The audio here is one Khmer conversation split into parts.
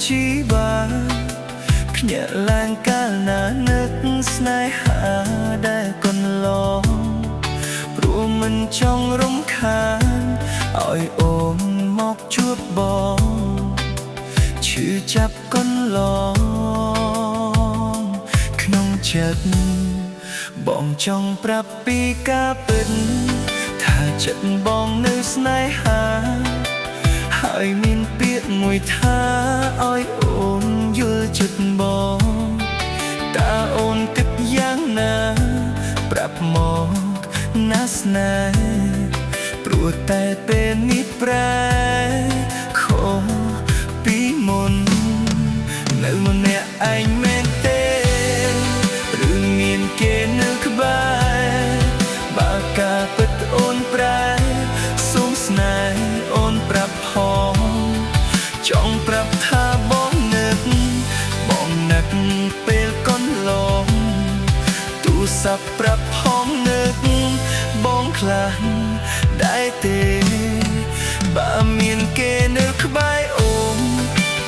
ជីវាគ្នាឡើងកាលណានឹកស្នេហាដែលកន្លងព្រោះមិនចង់រំខានឲ្យអូនមកជួបបងឈឺចាប់កន្លងក្នុងចិត្តបងចង់ប្រាប់ពីការពិតថាចិត្តបងនៅស្នេហាហើយមានពាក្យមួយថាឲ្យអូនយល់ចិត្តបងតើអូនគិតយ៉ាងណាប្រាប់មកណាស្នេហ៍ព្រោះតែពេលនេះប្រែខុសពីមុននៅម្នាក់ឯងមែនទេឬមានគេនៅក្បែរបើការពិតអូនប្រែសូមស្នេហ៍អូនប្រាប់ផងចង់ប្រាប់ថាបងនឹកពេលកន្លងទូរស័ព្ទប្រាប់ផងនឹកបងខ្លះដែរទេបើមានគេនៅក្បែរអូន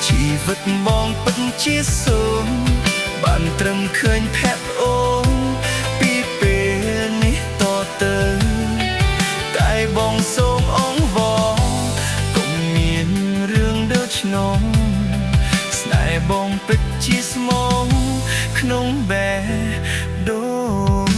ជីវិតបងពិតជាសូមបានត្រឹមឃើញភក្ដិអូនពីពេលនេះតទៅតែបងសូមអង្វរកុំមានរឿងដូចនោះស្នេហ៍បងពិតជាស្មងក្នុងបេះដូង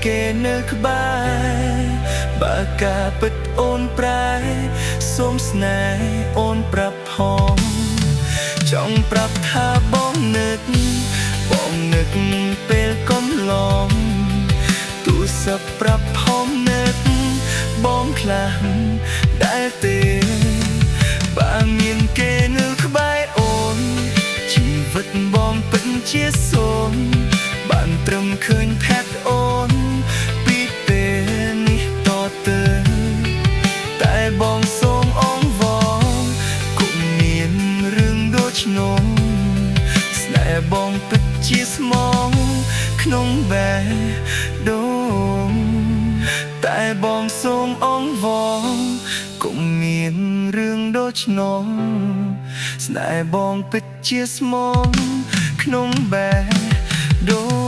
គេនៅក្បែរបើការពិតអូនប្រែសូមស្នេហ៍អូនប្រាប់ផងចង់ប្រាប់ថាបងនឹកពេលកន្លងទូរស័ព្ទប្រាប់ផងនឹកបងខ្លះដែរទេបើមានគេនៅក្បែរអូនជីវិតបងពិតជាសូមបានត្រឹមឃើញភក្ដិអូនពីពេលនេះតទៅតែបងសូមអង្វរគុំមានរឿងដូចនោះស្នេហ៍បងពិតជាស្មងក្នុងបេះដូងតែបងសូមអង្វរគុំមានរឿងដូចនោះស្នេហ៍បងពិតជាស្មងក្នុងបេះដូង